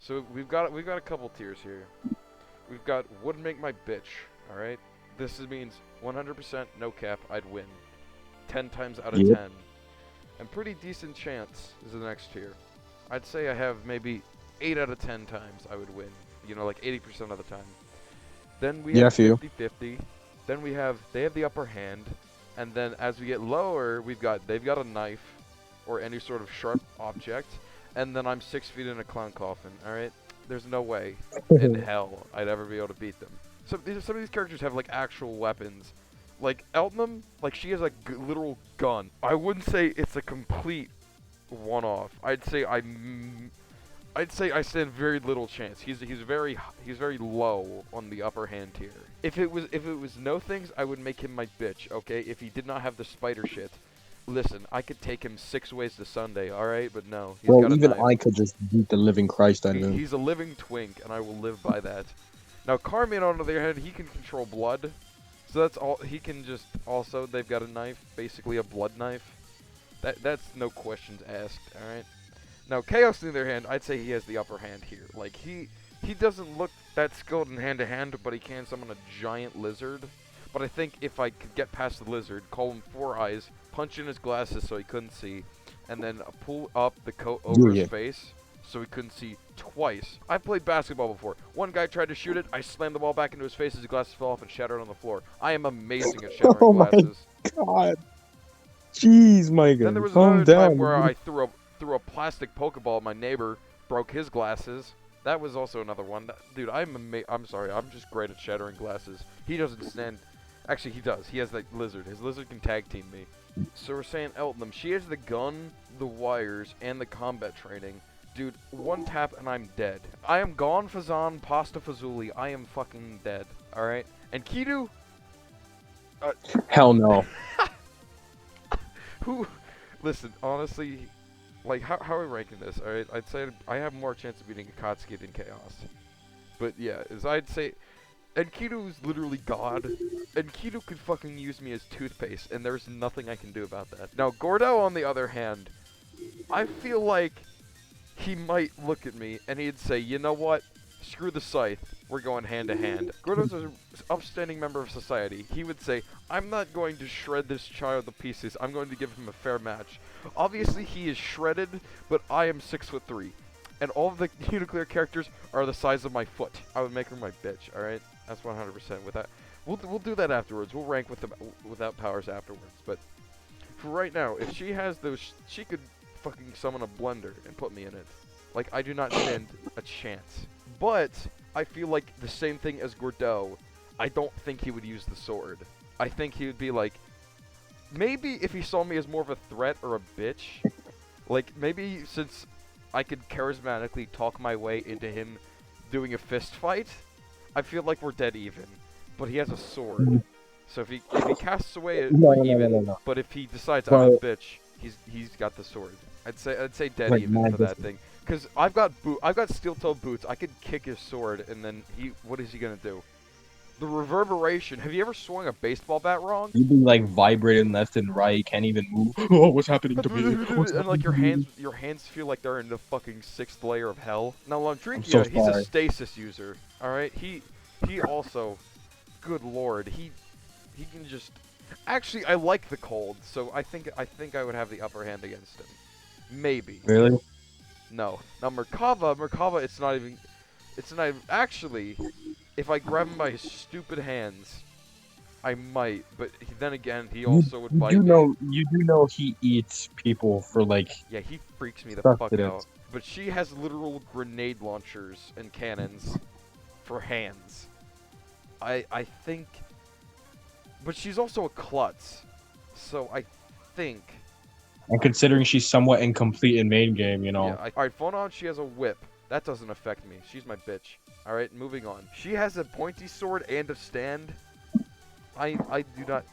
So we've got a couple tiers here. We've got would make my bitch. All right. Means 100% no cap. I'd win 10 times out of Yep. 10, and pretty decent chance is the next tier. I'd say I have maybe 8 out of 10 times I would win. You know, like 80% of the time. Then we Yeah, have I feel. 50-50. Then they have the upper hand, and then as we get lower, they've got a knife or any sort of sharp object, and then I'm 6 feet in a clown coffin. All right, there's no way in hell I'd ever be able to beat them. Some of these characters have like actual weapons. Like Eltnum, like she has a literal gun. I wouldn't say it's a complete one-off. I'd say I stand very little chance. He's very low on the upper hand tier. If it was no things, I would make him my bitch. Okay, if he did not have the spider shit, listen, I could take him 6 ways to Sunday. All right, but no, he's Well, got a even knife. I could just beat the living Christ out of him. He's a living twink, and I will live by that. Now Carmine, on the other hand, he can control blood, so that's all. He can just also. They've got a knife, basically a blood knife. That's no questions asked. All right. Now, Chaos, on the other hand, I'd say he has the upper hand here. Like, he doesn't look that skilled in hand-to-hand, but he can summon a giant lizard. But I think if I could get past the lizard, call him Four Eyes, punch in his glasses so he couldn't see, and then pull up the coat over his Yeah. face so he couldn't see twice. I've played basketball before. One guy tried to shoot it, I slammed the ball back into his face, his glasses fell off and shattered on the floor. I am amazing at shattering Oh my glasses. god. Jeez, Then there Micah. was Calm another time down. where I threw a plastic Pokeball at my neighbor, broke his glasses. That was also another one. Dude, I'm sorry. I'm just great at shattering glasses. He doesn't stand. Actually, he does. He has that lizard. His lizard can tag team me. So we're saying Elton. She has the gun, the wires, and the combat training. Dude, one tap and I'm dead. I am gone, Fazan, pasta Fazuli. I am fucking dead. All right. And Kidu, Hell no. who? Listen, honestly, like how are we ranking this? All right, I'd say I have more chance of beating Akatsuki than Chaos. But yeah, as I'd say, and Kido's literally God, and Kido could fucking use me as toothpaste, and there's nothing I can do about that. Now Gordo, on the other hand, I feel like he might look at me and he'd say, you know what? Screw the scythe. We're going hand to hand. Gordo's an upstanding member of society. He would say, I'm not going to shred this child to pieces. I'm going to give him a fair match. Obviously, he is shredded, but I am 6'3", and all of the Uniclr characters are the size of my foot. I would make her my bitch. All right, that's 100% with that. We'll do that afterwards. We'll rank with them without powers afterwards. But for right now, if she has those, she could fucking summon a blender and put me in it. Like, I do not stand a chance. But I feel like the same thing as Gordeau. I don't think he would use the sword. I think he would be like, maybe if he saw me as more of a threat or a bitch, like maybe since I could charismatically talk my way into him doing a fist fight, I feel like we're dead even. But he has a sword. So if he casts away it, No, we're no, no, no, even. no. But if he decides I'm a But bitch, he's got the sword. I'd say dead like even mad for that different. thing. Cause I've got steel toe boots. I could kick his sword, and then what is he gonna do? The reverberation. Have you ever swung a baseball bat wrong? You'd be like vibrating left and right, can't even move. Oh, what's happening to me? What's And like happening to me? your hands feel like they're in the fucking sixth layer of hell. Now I'm so Longdrinkia, he's a sorry. stasis user. All right, he also, good lord, he can just. Actually, I like the cold, so I think I would have the upper hand against him. Maybe. Really? No. Now Merkava, it's not even, actually, if I grab him by his stupid hands, I might, but then again, he also would bite me. You do know he eats people for like Yeah, he freaks me the fuck out. sustenance. But she has literal grenade launchers and cannons for hands. I think, but she's also a klutz, so I think. And considering she's somewhat incomplete in main game, you know. Yeah. Alright, Phonon, she has a whip. That doesn't affect me. She's my bitch. Alright, moving on. She has a pointy sword and a stand. I do not.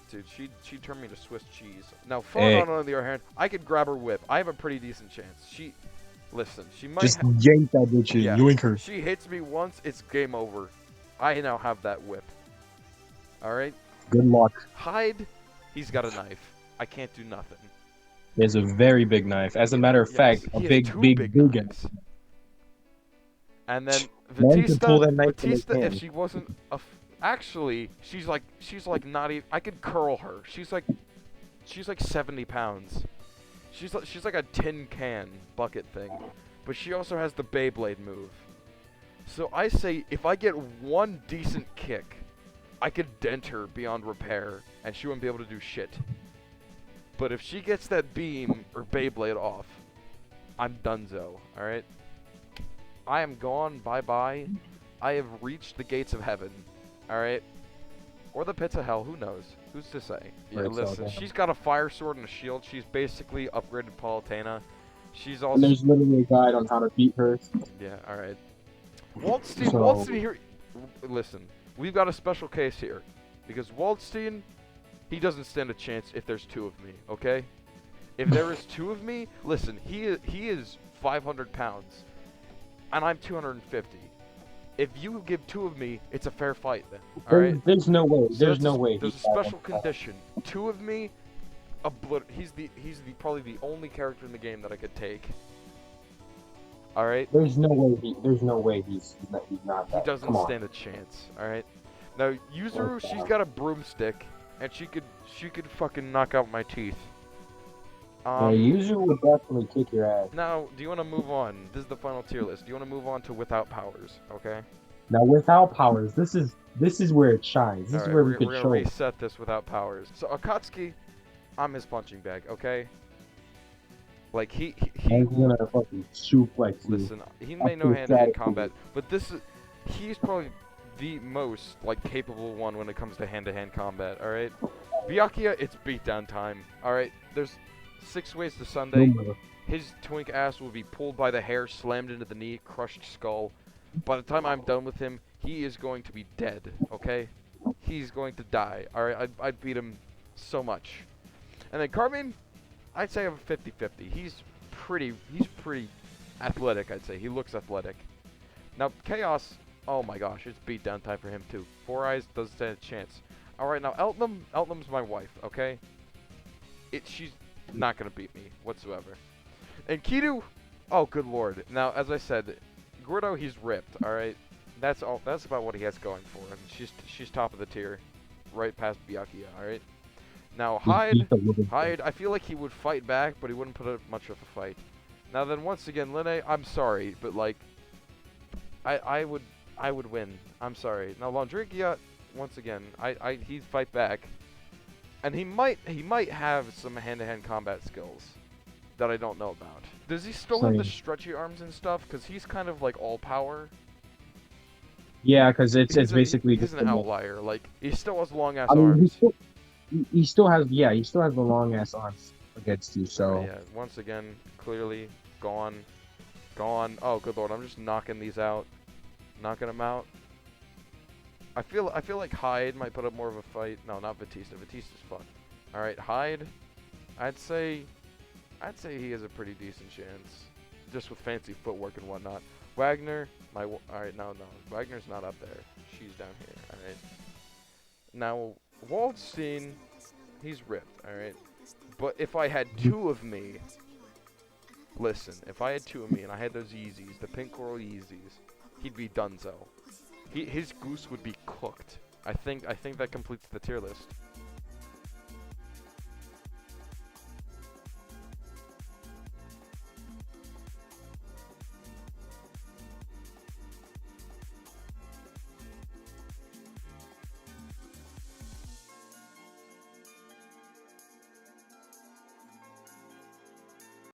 Dude, she turned me to Swiss cheese. Now, Hey, Phonon, on the other hand, I could grab her whip. I have a pretty decent chance. Listen, she might. just yank that bitch in. Yeah, Yoink her. she hits me once, it's game over. I now have that whip. Alright? Good luck. Hyde, he's got a knife. I can't do nothing. He has a very big knife. As a matter of fact, a He has big, two big, big big. knives. And then Man could pull that knife from his Batista, if hand. she wasn't actually, she's like not even. I could curl her. She's like 70 pounds. She's like a tin can bucket thing, but she also has the Beyblade move. So I say if I get one decent kick, I could dent her beyond repair, and she wouldn't be able to do shit. But if she gets that beam or Beyblade off, I'm donezo. All right. I am gone. Bye bye. I have reached the gates of heaven. All right. Or the pits of hell. Who knows? Who's to say? Yeah. Right, so Listen, then- she's got a fire sword and a shield. She's basically upgraded Palutena. She's And also. there's literally a guide on how to beat her. Yeah. All right. Waldstein. So- Waldstein here. Listen, we've got a special case here, because Waldstein, he doesn't stand a chance if there's two of me. Okay. If there is two of me, listen, he is 500 pounds, and I'm 250. If you give two of me, it's a fair fight then. All right. There's no way. So There's that's no way. There's a he's special 500 condition. Two of me, he's probably the only character in the game that I could take. All right. There's no way. There's no way he's not He that. doesn't Come on. stand a chance. All right. Now Yuzuru, she's got a broomstick, and she could fucking knock out my teeth. Yuzu would definitely kick your ass. Now, do you want to move on? This is the final tier list. Do you want to move on to without powers? Okay. Now without powers, this is where it shines. This is Alright, where we we're could gonna show. reset this without powers. So Akatsuki, I'm his punching bag. Okay. Like he I'm gonna fucking suplex you. listen. He may know feel hand-to-hand sad for combat, but he's probably the most like capable one when it comes to hand-to-hand combat. All right. Byakuya, it's beatdown time. All right. There's 6 ways to Sunday. His twink ass will be pulled by the hair, slammed into the knee, crushed skull. By the time I'm done with him, he is going to be dead, okay? He's going to die. Alright, I'd beat him so much. And then Carmine, I'd say I'm 50-50. He's pretty athletic, I'd say. He looks athletic. Now, Chaos, oh my gosh, it's beatdown time for him too. Four Eyes doesn't stand a chance. Alright, now Eltnum's my wife, okay? She's not gonna beat me whatsoever. And Kidu, oh good lord. Now, as I said, Gordo, he's ripped. All right, that's all. That's about what he has going for him. She's top of the tier, right past Byakuya. All right. Now Hyde, I feel like he would fight back, but he wouldn't put up much of a fight. Now then, once again, Linne, I'm sorry, but like, I would win. I'm sorry. Now Landrigia, once again, he'd fight back. And he might have some hand-to-hand combat skills that I don't know about. Does he still have the stretchy arms and stuff? Because he's kind of like all power. Yeah, because it's basically he's just an outlier. Like he still has long ass I mean, arms. he still has the long ass arms against you. So Yeah. Once again, clearly gone. Oh good lord, I'm just knocking these out, knocking them out. I feel like Hyde might put up more of a fight. No, not Batista. Batista's fucked. All right, Hyde. I'd say he has a pretty decent chance, just with fancy footwork and whatnot. Wagner, all right, no, Wagner's not up there. She's down here. All right. Now Waldstein, he's ripped. All right. But if I had two of me, listen, if I had two of me and I had those Yeezys, the pink coral Yeezys, he'd be donezo. His goose would be cooked. I think that completes the tier list.